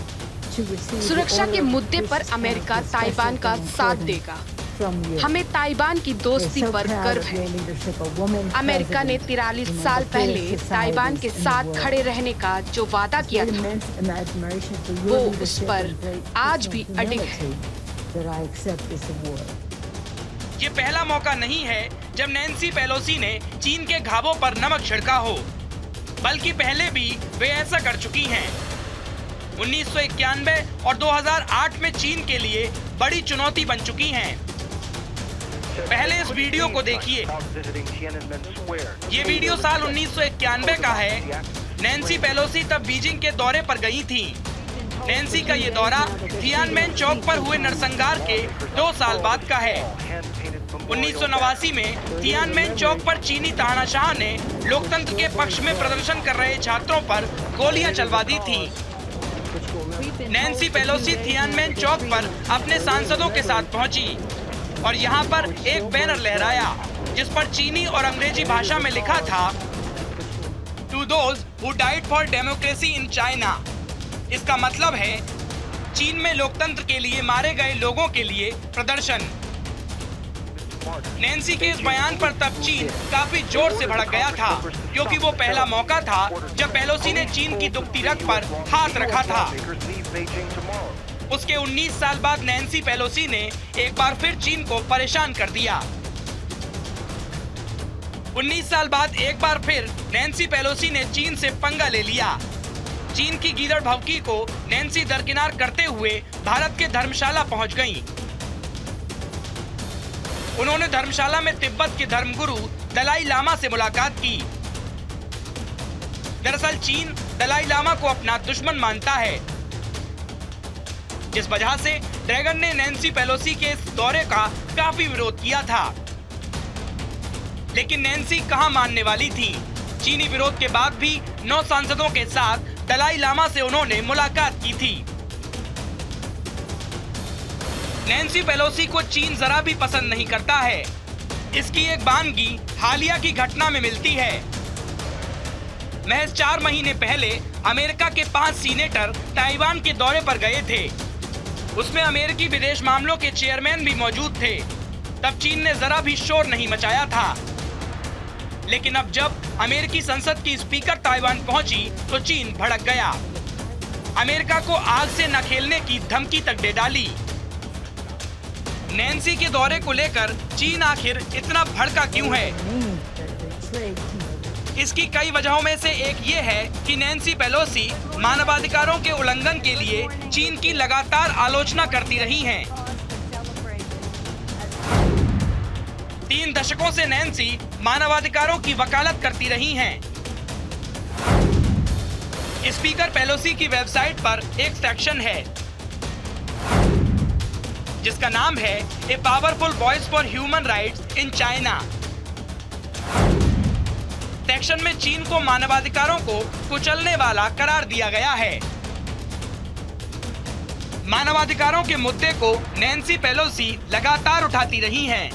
सुरक्षा के मुद्दे पर अमेरिका ताइवान का साथ देगा। हमें ताइवान की दोस्ती पर गर्व है। अमेरिका ने 43 साल पहले ताइवान के साथ खड़े रहने का जो वादा किया था, वो उस पर आज भी अडिग है। ये पहला मौका नहीं है जब नैन्सी पेलोसी ने चीन के घावों पर नमक छिड़का हो, बल्कि पहले भी वे ऐसा कर चुकी हैं। 1991 और 2008 में चीन के लिए बड़ी चुनौती बन चुकी हैं। पहले इस वीडियो को देखिए। ये वीडियो साल 1991 का है। नैन्सी पेलोसी तब बीजिंग के दौरे पर गई थी। नैन्सी का ये दौरा थियानमेन चौक पर हुए नरसंहार के 2 साल बाद का है। 1989 में थियानमेन चौक पर चीनी तानाशाह ने लोकतंत्र के पक्ष में प्रदर्शन कर रहे छात्रों पर गोलियां चलवा दी थी। नैन्सी पेलोसी थियानमेन चौक पर अपने सांसदों के साथ पहुंची और यहाँ पर एक बैनर लहराया जिस पर चीनी और अंग्रेजी भाषा में लिखा था, to those who died for democracy in China. इसका मतलब है चीन में लोकतंत्र के लिए मारे गए लोगों के लिए प्रदर्शन। नैन्सी के इस बयान पर तब चीन काफी जोर से भड़क गया था, क्योंकि वो पहला मौका था जब पेलोसी ने चीन की दुखती रग पर हाथ रखा था। उसके 19 साल बाद नैन्सी पेलोसी ने एक बार फिर चीन को परेशान कर दिया। 19 साल बाद एक बार फिर नैन्सी पेलोसी ने चीन से पंगा ले लिया। चीन की गीदड़ भौंकी को नैन्सी दरकिनार करते हुए भारत के धर्मशाला पहुंच गईं। उन्होंने धर्मशाला में तिब्बत के धर्मगुरु दलाई लामा से मुलाकात की। दरअसल चीन दलाई लामा को अपना दुश्मन मानता है, जिस वजह से ड्रैगन ने नैन्सी पेलोसी के इस दौरे का काफी विरोध किया था। लेकिन नैन्सी कहां मानने वाली थी। चीनी विरोध के बाद भी 9 सांसदों के साथ दलाई लामा से उन्होंने मुलाकात की थी। नैन्सी पेलोसी को चीन जरा भी पसंद नहीं करता है। इसकी एक बानगी हालिया की घटना में मिलती है। महज 4 महीने पहले अमेरिका के 5 सीनेटर ताइवान के दौरे पर गए थे। उसमें अमेरिकी विदेश मामलों के चेयरमैन भी मौजूद थे। तब चीन ने जरा भी शोर नहीं मचाया था। लेकिन अब जब अमेरिकी संसद की स्पीकर ताइवान पहुंची तो चीन भड़क गया। अमेरिका को आग से न खेलने की धमकी तक दे डाली। नैन्सी के दौरे को लेकर चीन आखिर इतना भड़का क्यों है? इसकी कई वजहों में से एक ये है कि नैन्सी पेलोसी मानवाधिकारों के उल्लंघन के लिए चीन की लगातार आलोचना करती रही हैं। 3 दशकों से नैन्सी मानवाधिकारों की वकालत करती रही हैं। स्पीकर पेलोसी की वेबसाइट पर एक सेक्शन है जिसका नाम है a powerful voice for human rights in China. Section में चीन को मानवाधिकारों को कुचलने वाला करार दिया गया है। मानवाधिकारों के मुद्दे को नैन्सी पेलोसी लगातार उठाती रही हैं।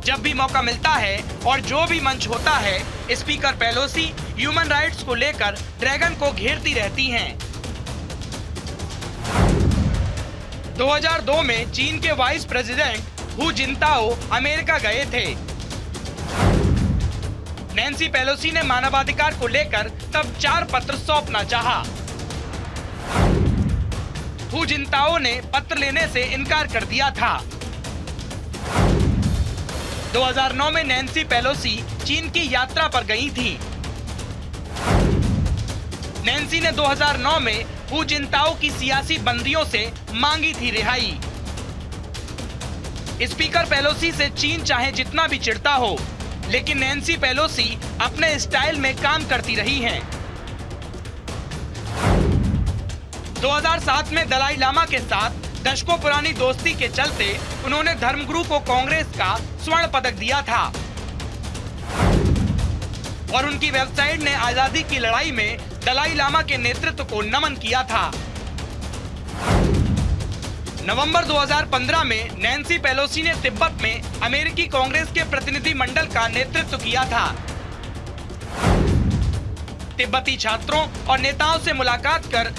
जब भी मौका मिलता है और जो भी मंच होता है, स्पीकर पेलोसी ह्यूमन राइट्स को लेकर ड्रैगन को घेरती रहती हैं। 2002 में चीन के वाइस प्रेसिडेंट हु जिनताओ अमेरिका गए थे। नैन्सी पेलोसी ने मानवाधिकार को लेकर तब 4 पत्र सौंपना चाहा। हु जिनताओ ने पत्र लेने से इनकार कर दिया था। 2009 में नैन्सी पेलोसी चीन की यात्रा पर गई थी। नैन्सी ने 2009 में हु जिनताओ की सियासी बंदियों से मांगी थी रिहाई। स्पीकर पेलोसी से चीन चाहे जितना भी चिढ़ता हो, लेकिन नैन्सी पेलोसी अपने स्टाइल में काम करती रही हैं। 2007 में दलाई लामा के साथ दशकों पुरानी दोस्ती के चलते उन्होंने धर्मगुरु को कांग्रेस का स्वर्ण पदक दिया था और उनकी वेबसाइट ने आजादी की लड़ाई में दलाई लामा के नेतृत्व को नमन किया था। नवंबर 2015 में नैन्सी पेलोसी ने तिब्बत में अमेरिकी कांग्रेस के प्रतिनिधि मंडल का नेतृत्व किया था। तिब्बती छात्रों और नेताओं से मुलाकात कर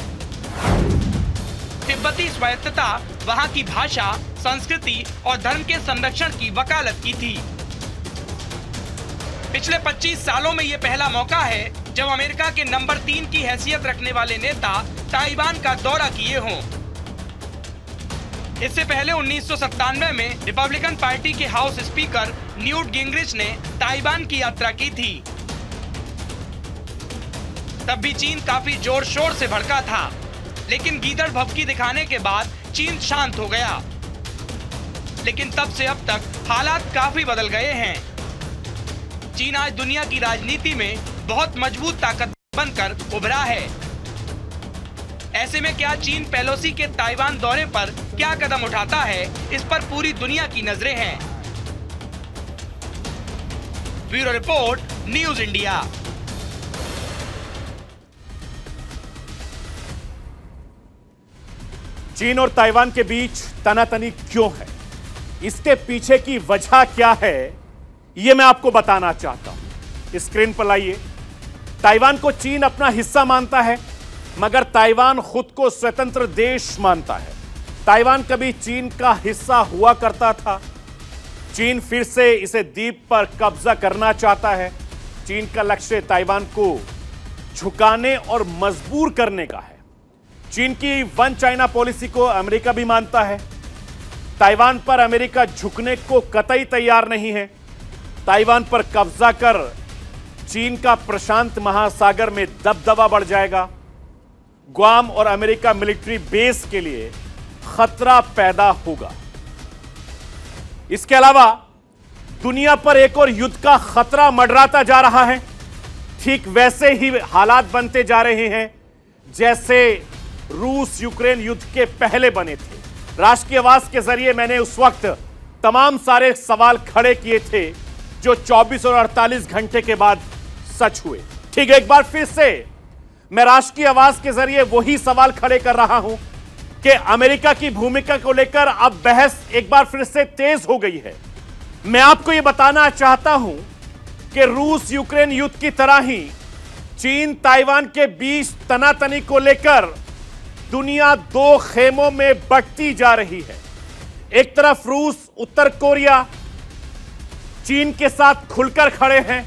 तिब्बती स्वायत्तता, वहां की भाषा, संस्कृति और धर्म के संरक्षण की वकालत की थी। पिछले 25 सालों में ये पहला मौका है जब अमेरिका के नंबर 3 की हैसियत रखने वाले नेता ताइवान का दौरा किए हों। इससे पहले 1997 में रिपब्लिकन पार्टी के हाउस स्पीकर न्यूट गिंगरिच ने ताइवान की यात्रा की थी। तब भी चीन काफी जोर शोर से भड़का था, लेकिन गीदड़ भभकी दिखाने के बाद चीन शांत हो गया। लेकिन तब से अब तक हालात काफी बदल गए हैं। चीन आज दुनिया की राजनीति में बहुत मजबूत ताकत बनकर उभरा है। ऐसे में क्या चीन पेलोसी के ताइवान दौरे पर क्या कदम उठाता है, इस पर पूरी दुनिया की नजरें हैं। Bureau report, news India. चीन और ताइवान के बीच तनातनी क्यों है, इसके पीछे की वजह क्या है, यह मैं आपको बताना चाहता हूं। स्क्रीन पर लाइए। ताइवान को चीन अपना हिस्सा मानता है, मगर ताइवान खुद को स्वतंत्र देश मानता है। ताइवान कभी चीन का हिस्सा हुआ करता था। चीन फिर से इसे द्वीप पर कब्जा करना चाहता है। चीन का लक्ष्य ताइवान को झुकाने और मजबूर करने का है। चीन की वन चाइना पॉलिसी को अमेरिका भी मानता है। ताइवान पर अमेरिका झुकने को कतई तैयार नहीं है। ताइवान पर कब्जा कर चीन का प्रशांत महासागर में दबदबा बढ़ जाएगा। ग्वाम और अमेरिका मिलिट्री बेस के लिए खतरा पैदा होगा। इसके अलावा दुनिया पर एक और युद्ध का खतरा मंडराता जा रहा है। ठीक वैसे ही हालात बनते जा रहे हैं जैसे रूस यूक्रेन युद्ध के पहले बने थे। राष्ट्र की आवाज के जरिए मैंने उस वक्त तमाम सारे सवाल खड़े किए थे जो 24 और 48 घंटे के बाद सच हुए। ठीक है, एक बार फिर से मैं राष्ट्र की आवाज के जरिए वही सवाल खड़े कर रहा हूं कि अमेरिका की भूमिका को लेकर अब बहस एक बार फिर से तेज हो गई है। मैं आपको यह बताना चाहता हूं कि रूस यूक्रेन युद्ध की तरह ही चीन ताइवान के बीच तनातनी को लेकर दुनिया दो खेमों में बंटती जा रही है। एक तरफ रूस उत्तर कोरिया चीन के साथ खुलकर खड़े हैं,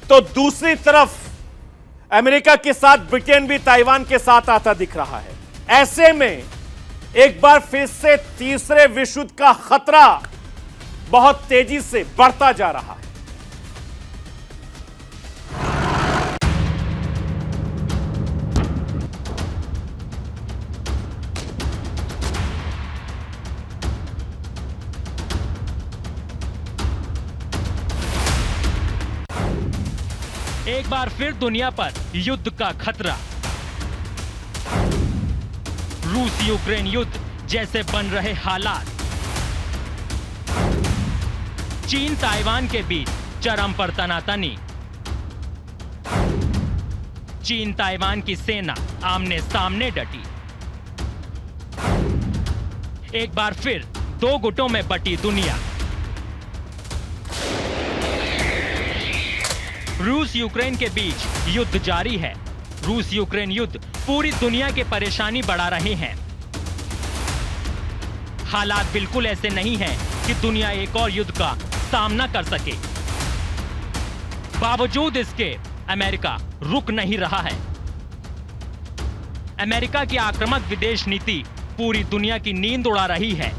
तो दूसरी तरफ अमेरिका के साथ ब्रिटेन भी ताइवान के साथ आता दिख रहा है। ऐसे में एक बार फिर से तीसरे विश्व युद्ध का खतरा बहुत तेजी से बढ़ता जा रहा है। एक बार फिर दुनिया पर युद्ध का खतरा। रूस यूक्रेन युद्ध जैसे बन रहे हालात। चीन ताइवान के बीच चरम पर तनातनी। चीन ताइवान की सेना आमने सामने डटी। एक बार फिर दो गुटों में बटी दुनिया। रूस यूक्रेन के बीच युद्ध जारी है। रूस यूक्रेन युद्ध पूरी दुनिया की परेशानी बढ़ा रहे हैं। हालात बिल्कुल ऐसे नहीं हैं कि दुनिया एक और युद्ध का सामना कर सके। बावजूद इसके अमेरिका रुक नहीं रहा है। अमेरिका की आक्रामक विदेश नीति पूरी दुनिया की नींद उड़ा रही है।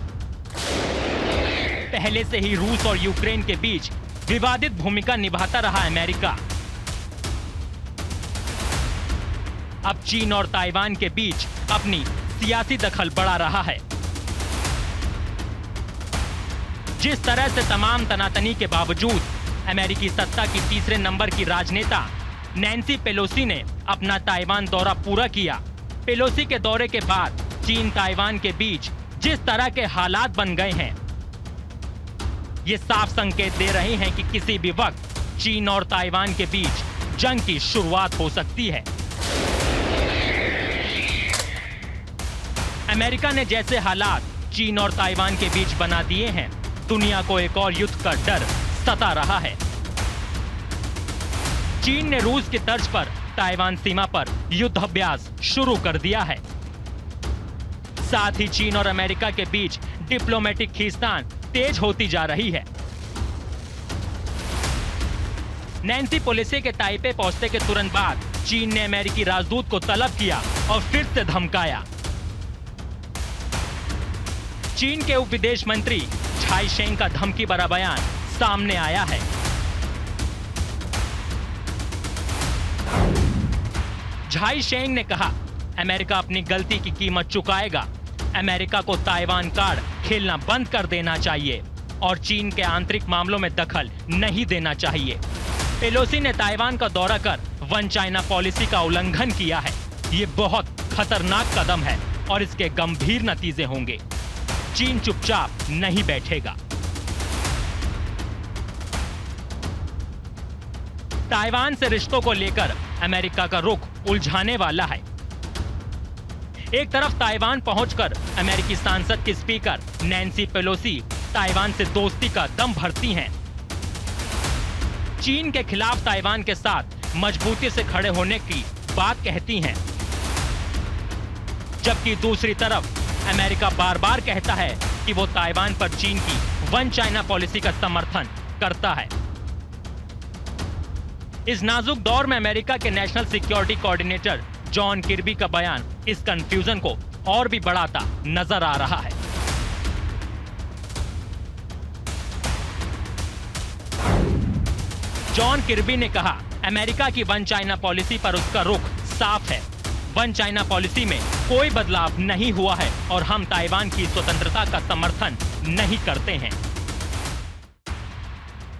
पहले से ही रूस और यूक्रेन के बीच विवादित भूमिका निभाता रहा अमेरिका। अब चीन और ताइवान के बीच अपनी सियासी दखल बढ़ा रहा है। जिस तरह से तमाम तनातनी के बावजूद अमेरिकी सत्ता की तीसरे नंबर की राजनेता नैन्सी पेलोसी ने अपना ताइवान दौरा पूरा किया। पेलोसी के दौरे के बाद चीन ताइवान के बीच जिस तरह के हालात बन गए हैं, ये साफ संकेत दे रहे हैं कि किसी भी वक्त चीन और ताइवान के बीच जंग की शुरुआत हो सकती है। अमेरिका ने जैसे हालात चीन और ताइवान के बीच बना दिए हैं, दुनिया को एक और युद्ध का डर सता रहा है। चीन ने रूस की तर्ज पर ताइवान सीमा पर युद्ध अभ्यास शुरू कर दिया है। साथ ही चीन और अमेरिका के बीच डिप्लोमेटिक खींचतान तेज होती जा रही है। नैन्सी पेलोसी के ताइपे पहुंचने के तुरंत बाद चीन ने अमेरिकी राजदूत को तलब किया और फिर से धमकाया। चीन के उप विदेश मंत्री झाई शेंग का धमकी भरा बयान सामने आया है। झाई शेंग ने कहा, अमेरिका अपनी गलती की कीमत चुकाएगा। अमेरिका को ताइवान कार्ड खेलना बंद कर देना चाहिए और चीन के आंतरिक मामलों में दखल नहीं देना चाहिए। पेलोसी ने ताइवान का दौरा कर वन चाइना पॉलिसी का उल्लंघन किया है। ये बहुत खतरनाक कदम है और इसके गंभीर नतीजे होंगे। चीन चुपचाप नहीं बैठेगा। ताइवान से रिश्तों को लेकर अमेरिका का रुख उलझाने वाला है। एक तरफ ताइवान पहुंचकर अमेरिकी सांसद की स्पीकर नैन्सी पेलोसी ताइवान से दोस्ती का दम भरती हैं। चीन के खिलाफ ताइवान के साथ मजबूती से खड़े होने की बात कहती हैं, जबकि दूसरी तरफ अमेरिका बार बार कहता है कि वो ताइवान पर चीन की वन चाइना पॉलिसी का समर्थन करता है। इस नाजुक दौर में अमेरिका के नेशनल सिक्योरिटी कोऑर्डिनेटर जॉन किर्बी का बयान इस कंफ्यूजन को और भी बढ़ाता नजर आ रहा है। जॉन किर्बी ने कहा, अमेरिका की वन चाइना पॉलिसी पर उसका रुख साफ है। वन चाइना पॉलिसी में कोई बदलाव नहीं हुआ है और हम ताइवान की स्वतंत्रता का समर्थन नहीं करते हैं।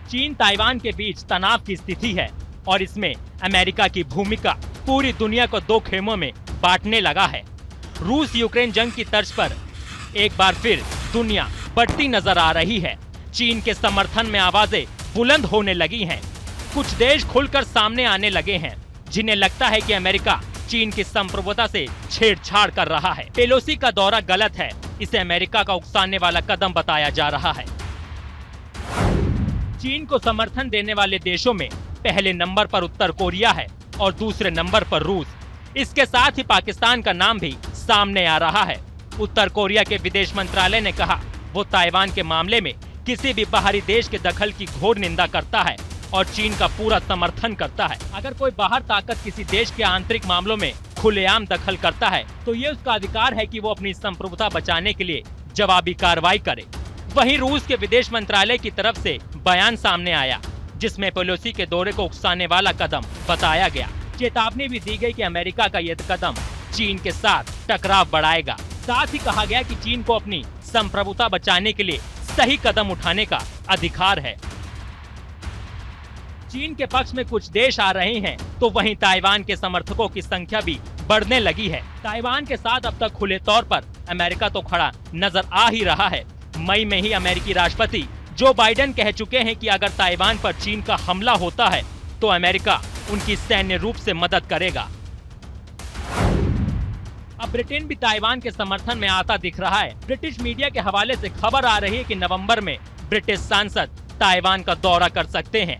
चीन ताइवान के बीच तनाव की स्थिति है और इसमें अमेरिका की भूमिका पूरी दुनिया को दो खेमों में बांटने लगा है। रूस यूक्रेन जंग की तर्ज पर एक बार फिर दुनिया बढ़ती नजर आ रही है। चीन के समर्थन में आवाजें बुलंद होने लगी हैं। कुछ देश खुलकर सामने आने लगे हैं, जिन्हें लगता है कि अमेरिका चीन की संप्रभुता से छेड़छाड़ कर रहा है। पेलोसी का दौरा गलत है, इसे अमेरिका का उकसाने वाला कदम बताया जा रहा है। चीन को समर्थन देने वाले देशों में पहले नंबर पर उत्तर कोरिया है और दूसरे नंबर पर रूस। इसके साथ ही पाकिस्तान का नाम भी सामने आ रहा है। उत्तर कोरिया के विदेश मंत्रालय ने कहा, वो ताइवान के मामले में किसी भी बाहरी देश के दखल की घोर निंदा करता है और चीन का पूरा समर्थन करता है। अगर कोई बाहर ताकत किसी देश के आंतरिक मामलों में खुलेआम दखल करता है तो ये उसका अधिकार है कि वो अपनी संप्रभुता बचाने के लिए जवाबी कार्रवाई करे। वहीं रूस के विदेश मंत्रालय की तरफ से बयान सामने आया, जिसमें पेलोसी के दौरे को उकसाने वाला कदम बताया गया। चेतावनी भी दी गई कि अमेरिका का यह कदम चीन के साथ टकराव बढ़ाएगा। साथ ही कहा गया कि चीन को अपनी संप्रभुता बचाने के लिए सही कदम उठाने का अधिकार है। चीन के पक्ष में कुछ देश आ रहे हैं तो वहीं ताइवान के समर्थकों की संख्या भी बढ़ने लगी है। ताइवान के साथ अब तक खुले तौर पर अमेरिका तो खड़ा नजर आ ही रहा है। मई में ही अमेरिकी राष्ट्रपति जो बाइडेन कह चुके हैं कि अगर ताइवान पर चीन का हमला होता है तो अमेरिका उनकी सैन्य रूप से मदद करेगा। अब ब्रिटेन भी ताइवान के समर्थन में आता दिख रहा है। ब्रिटिश मीडिया के हवाले से खबर आ रही है कि नवंबर में ब्रिटिश सांसद ताइवान का दौरा कर सकते हैं।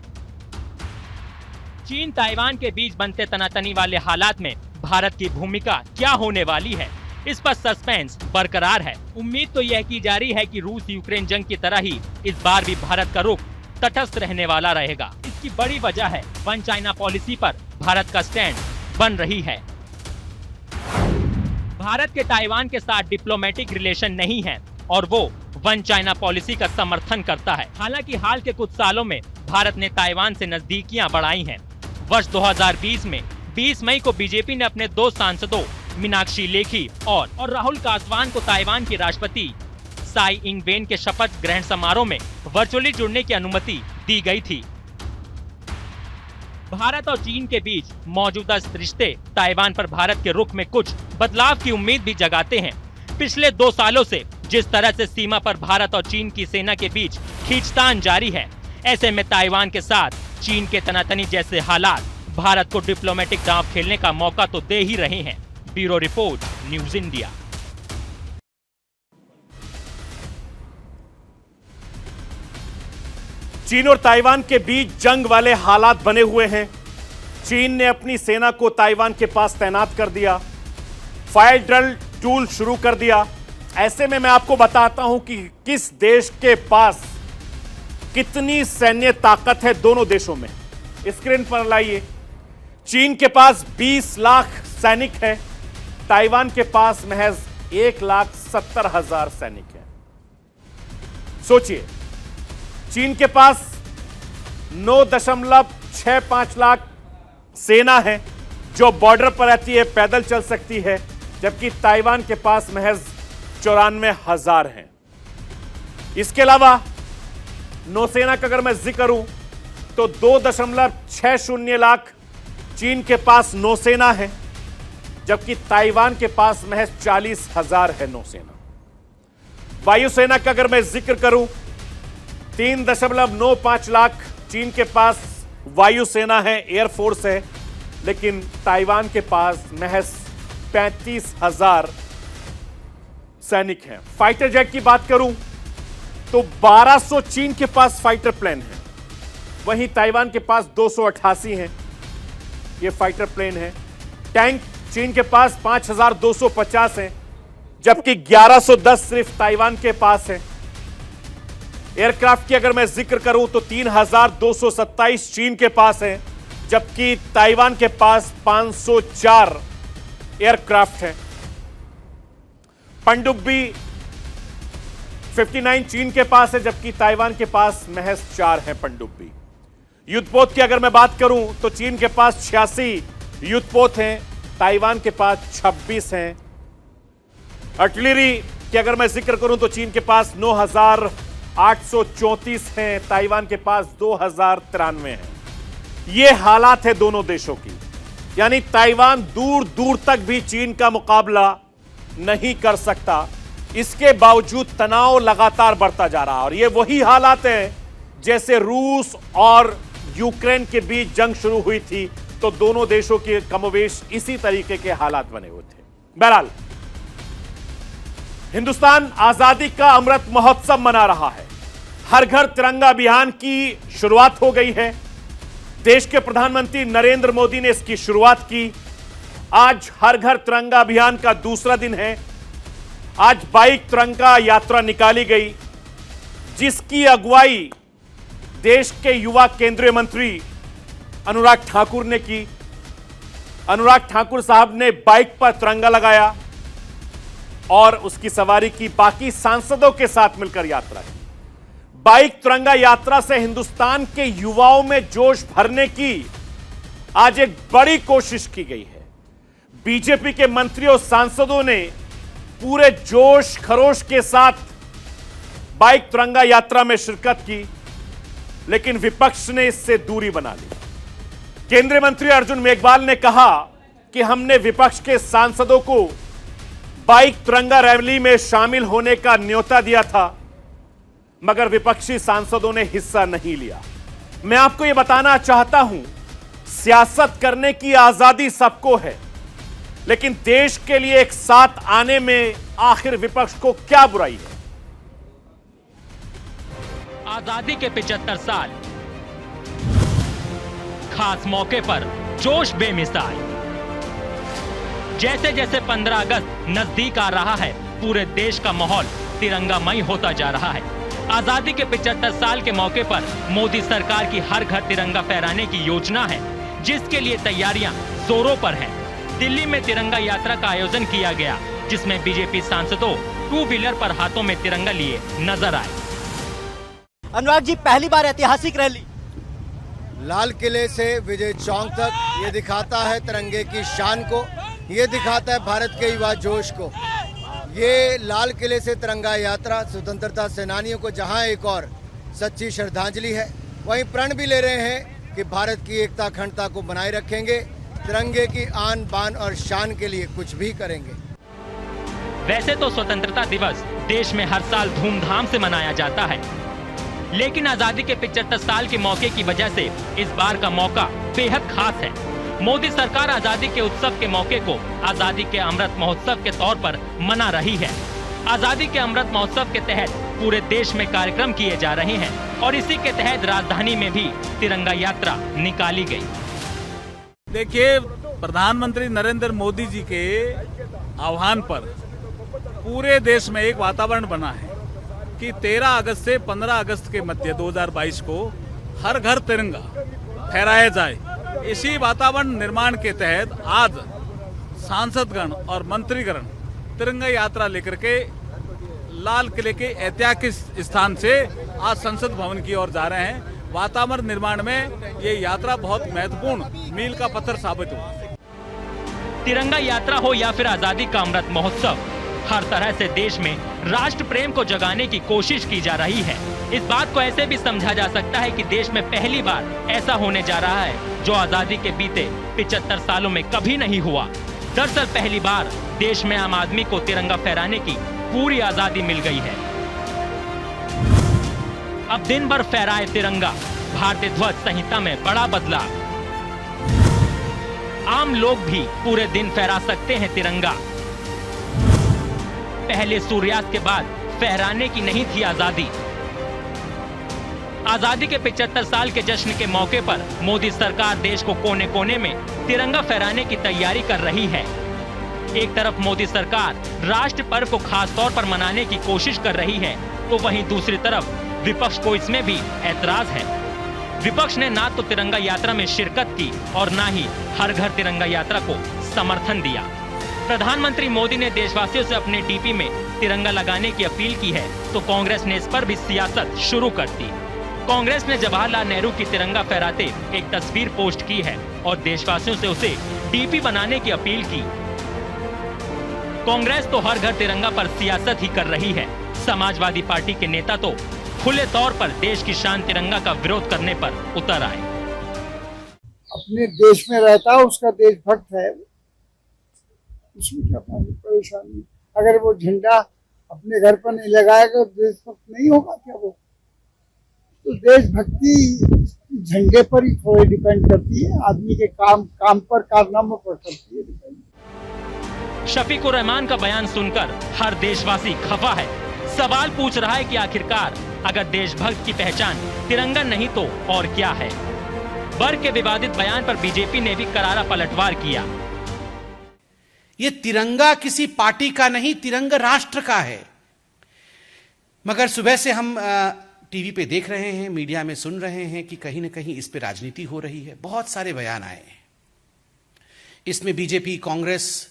चीन ताइवान के बीच बनते तनातनी वाले हालात में भारत की भूमिका क्या होने वाली है, इस पर सस्पेंस बरकरार है। उम्मीद तो यह की जा रही है कि रूस यूक्रेन जंग की तरह ही इस बार भी भारत का रुख तटस्थ रहने वाला रहेगा। इसकी बड़ी वजह है वन चाइना पॉलिसी पर भारत का स्टैंड बन रही है। भारत के ताइवान के साथ डिप्लोमेटिक रिलेशन नहीं है और वो वन चाइना पॉलिसी का समर्थन करता है। हालांकि हाल के कुछ सालों में भारत ने ताइवान से नजदीकियां बढ़ाई हैं। वर्ष 2020 में 20 मई को बीजेपी ने अपने दो सांसदों मीनाक्षी लेखी और राहुल कासवान को ताइवान की राष्ट्रपति साई इंग वेन के शपथ ग्रहण समारोह में वर्चुअली जुड़ने की अनुमति दी गई थी। भारत और चीन के बीच मौजूदा रिश्ते ताइवान पर भारत के रुख में कुछ बदलाव की उम्मीद भी जगाते हैं। पिछले 2 सालों से जिस तरह से सीमा पर भारत और चीन की सेना के बीच खींचतान जारी है, ऐसे में ताइवान के साथ चीन के तनातनी जैसे हालात भारत को डिप्लोमेटिक दांव खेलने का मौका तो दे ही रहे हैं। Bureau report, news India. चीन और ताइवान के बीच जंग वाले हालात बने हुए हैं। चीन ने अपनी सेना को ताइवान के पास तैनात कर दिया, फायर ड्रिल टूल शुरू कर दिया। ऐसे में मैं आपको बताता हूं कि किस देश के पास कितनी सैन्य ताकत है दोनों देशों में। स्क्रीन पर लाइए। चीन के पास 20 लाख सैनिक है, ताइवान के पास महज 1,70,000 सैनिक है। सोचिए, चीन के पास 9.65 लाख सेना है जो बॉर्डर पर रहती है, पैदल चल सकती है, जबकि ताइवान के पास महज 94,000 हैं। इसके अलावा नौसेना का अगर मैं जिक्र करूं तो 2.60 लाख चीन के पास नौसेना है, जबकि ताइवान के पास महज 40,000 है नौसेना। वायुसेना का अगर मैं जिक्र करूं 3.95 लाख चीन के पास वायुसेना है, एयरफोर्स है, लेकिन ताइवान के पास महज 35,000 सैनिक हैं। फाइटर जेट की बात करूं तो 1200 चीन के पास फाइटर प्लेन है, वहीं ताइवान के पास 288 हैं ये फाइटर प्लेन है। टैंक चीन के पास 5,250 हैं, जबकि 1110 सिर्फ ताइवान के पास है। एयरक्राफ्ट की अगर मैं जिक्र करूं तो 3,227 चीन के पास है, जबकि ताइवान के पास 504 एयरक्राफ्ट है। पनडुब्बी 59 चीन के पास है, जबकि ताइवान के पास महज 4 है पनडुब्बी। युद्धपोत की अगर मैं बात करूं तो चीन के पास 86 युद्धपोत हैं, ताइवान के पास 26 हैं। आर्टिलरी की अगर मैं जिक्र करूं तो चीन के पास 9,834 हैं, ताइवान के पास 2,093 हैं। ये हालात है दोनों देशों की, यानी ताइवान दूर दूर तक भी चीन का मुकाबला नहीं कर सकता। इसके बावजूद तनाव लगातार बढ़ता जा रहा है, और ये वही हालात है जैसे रूस और यूक्रेन के बीच जंग शुरू हुई थी तो दोनों देशों के कमोवेश इसी तरीके के हालात बने हुए थे। बहरहाल हिंदुस्तान आजादी का अमृत महोत्सव मना रहा है। हर घर तिरंगा अभियान की शुरुआत हो गई है। देश के प्रधानमंत्री नरेंद्र मोदी ने इसकी शुरुआत की। आज हर घर तिरंगा अभियान का दूसरा दिन है। आज बाइक तिरंगा यात्रा निकाली गई, जिसकी अगुवाई देश के युवा केंद्रीय मंत्री अनुराग ठाकुर ने की। अनुराग ठाकुर साहब ने बाइक पर तिरंगा लगाया और उसकी सवारी की, बाकी सांसदों के साथ मिलकर यात्रा की। बाइक तिरंगा यात्रा से हिंदुस्तान के युवाओं में जोश भरने की आज एक बड़ी कोशिश की गई है। बीजेपी के मंत्रियों और सांसदों ने पूरे जोश खरोश के साथ बाइक तिरंगा यात्रा में शिरकत की, लेकिन विपक्ष ने इससे दूरी बना ली। केंद्रीय मंत्री अर्जुन मेघवाल ने कहा कि हमने विपक्ष के सांसदों को बाइक तिरंगा रैली में शामिल होने का न्योता दिया था, मगर विपक्षी सांसदों ने हिस्सा नहीं लिया। मैं आपको यह बताना चाहता हूं, सियासत करने की आजादी सबको है, लेकिन देश के लिए एक साथ आने में आखिर विपक्ष को क्या बुराई है। आजादी के 75 साल, खास मौके पर जोश बेमिसाल। जैसे जैसे 15 अगस्त नजदीक आ रहा है, पूरे देश का माहौल तिरंगामय होता जा रहा है। आजादी के 75 साल के मौके पर मोदी सरकार की हर घर तिरंगा फहराने की योजना है, जिसके लिए तैयारियां जोरों पर हैं। दिल्ली में तिरंगा यात्रा का आयोजन किया गया, जिसमें बीजेपी सांसदों 2 व्हीलर पर हाथों में तिरंगा लिए नजर आए। अनुराग जी, पहली बार ऐतिहासिक रैली लाल किले से विजय चौक तक, ये दिखाता है तिरंगे की शान को, ये दिखाता है भारत के युवा जोश को। ये लाल किले से तिरंगा यात्रा स्वतंत्रता सेनानियों को जहां एक और सच्ची श्रद्धांजलि है, वहीं प्रण भी ले रहे हैं कि भारत की एकता अखंडता को बनाए रखेंगे, तिरंगे की आन बान और शान के लिए कुछ भी करेंगे। वैसे तो स्वतंत्रता दिवस देश में हर साल धूमधाम से मनाया जाता है, लेकिन आजादी के 75 साल के मौके की वजह से इस बार का मौका बेहद खास है। मोदी सरकार आजादी के उत्सव के मौके को आजादी के अमृत महोत्सव के तौर पर मना रही है। आजादी के अमृत महोत्सव के तहत पूरे देश में कार्यक्रम किए जा रहे हैं और इसी के तहत राजधानी में भी तिरंगा यात्रा निकाली गई। देखिए, प्रधानमंत्री नरेंद्र मोदी जी के आह्वान पर पूरे देश में एक वातावरण बना है कि 13 अगस्त से 15 अगस्त के मध्य 2022 को हर घर तिरंगा फहराया जाए। इसी वातावरण निर्माण के तहत आज सांसदगण और मंत्रीगण तिरंगा यात्रा लेकर के लाल किले के ऐतिहासिक स्थान से आज संसद भवन की ओर जा रहे हैं। वातावरण निर्माण में ये यात्रा बहुत महत्वपूर्ण मील का पत्थर साबित हो। तिरंगा यात्रा हो या फिर आजादी का अमृत महोत्सव, हर तरह से देश में राष्ट्र प्रेम को जगाने की कोशिश की जा रही है। इस बात को ऐसे भी समझा जा सकता है कि देश में पहली बार ऐसा होने जा रहा है जो आजादी के बीते 75 सालों में कभी नहीं हुआ। दरअसल पहली बार देश में आम आदमी को तिरंगा फहराने की पूरी आजादी मिल गई है। अब दिन भर फहराए तिरंगा, भारतीय ध्वज संहिता में बड़ा बदलाव। आम लोग भी पूरे दिन फहरा सकते हैं तिरंगा। पहले सूर्यास्त के बाद फहराने की नहीं थी आजादी। आजादी के 75 साल के जश्न के मौके पर मोदी सरकार देश को कोने कोने में तिरंगा फहराने की तैयारी कर रही है। एक तरफ मोदी सरकार राष्ट्र पर्व को खास तौर पर मनाने की कोशिश कर रही है, तो वहीं दूसरी तरफ विपक्ष को इसमें भी ऐतराज है। विपक्ष ने ना तो तिरंगा यात्रा में शिरकत की और ना ही हर घर तिरंगा यात्रा को समर्थन दिया। प्रधानमंत्री मोदी ने देशवासियों से अपने डीपी में तिरंगा लगाने की अपील की है, तो कांग्रेस ने इस पर भी सियासत शुरू कर दी। कांग्रेस ने जवाहरलाल नेहरू की तिरंगा फहराते एक तस्वीर पोस्ट की है और देशवासियों से उसे डीपी बनाने की अपील की। कांग्रेस तो हर घर तिरंगा पर सियासत ही कर रही है। समाजवादी पार्टी के नेता तो खुले तौर पर देश की शान तिरंगा का विरोध करने पर उतर आए। अपने देश में रहता है, उसका देशभक्त है, उसमें क्या परेशानी। अगर वो झंडा अपने घर पर नहीं लगाएगा तो देशभक्त नहीं होगा क्या वो? तो देशभक्ति झंडे पर ही थोड़ी डिपेंड करती है, आदमी के काम पर, कारनामों पर करती है डिपेंड। शफीकुर रहमान का बयान सुनकर हर देशवासी खफा है। सवाल पूछ रहा है कि आखिरकार अगर देशभक्त की पहचान तिरंगा नहीं तो और क्या है? वर्ग के विवादित बयान पर बीजेपी ने भी करारा पलटवार किया। ये तिरंगा किसी पार्टी का नहीं, तिरंगा राष्ट्र का है। मगर सुबह से हम टीवी पे देख रहे हैं, मीडिया में सुन रहे हैं कि कहीं ना कहीं इस पे राजनीति हो रही है। बहुत सारे बयान आए हैं। इसमें बीजेपी, कांग्रेस,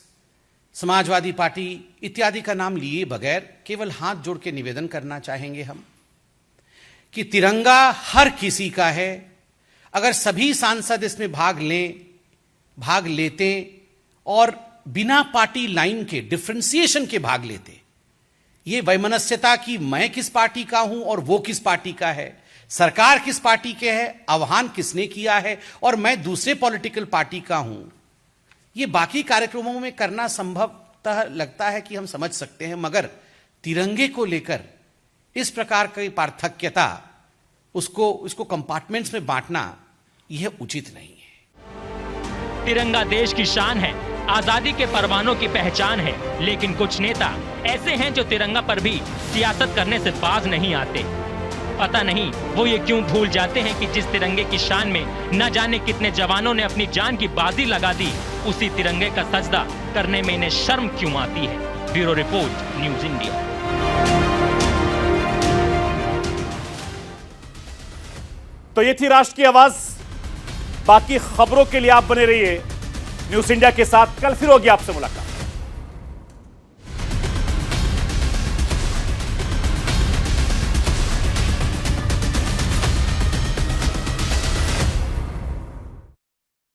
समाजवादी पार्टी इत्यादि का नाम लिए बगैर केवल हाथ जोड़ के निवेदन करना चाहेंगे हम कि तिरंगा हर किसी का है। अगर सभी सांसद इसमें भाग लेते और बिना पार्टी लाइन के, डिफरेंशिएशन के भाग लेते, ये वैमनस्यता कि मैं किस पार्टी का हूं और वो किस पार्टी का है, सरकार किस पार्टी के है, आह्वान किसने किया है और मैं दूसरे पॉलिटिकल पार्टी का हूं, ये बाकी कार्यक्रमों में करना संभवतः लगता है कि हम समझ सकते हैं। मगर तिरंगे को लेकर इस प्रकार की पार्थक्यता, उसको कंपार्टमेंट्स में बांटना, यह उचित नहीं है। तिरंगा देश की शान है, आजादी के परवानों की पहचान है, लेकिन कुछ नेता ऐसे हैं जो तिरंगा पर भी सियासत करने से बाज नहीं आते। पता नहीं वो ये क्यों भूल जाते हैं कि जिस तिरंगे की शान में न जाने कितने जवानों ने अपनी जान की बाजी लगा दी, उसी तिरंगे का सजदा करने में इन्हें शर्म क्यों आती है। Bureau report, news India. तो ये थी राष्ट्र की आवाज। बाकी खबरों के लिए आप बने रहिए न्यूज इंडिया के साथ। कल फिर होगी आपसे मुलाकात।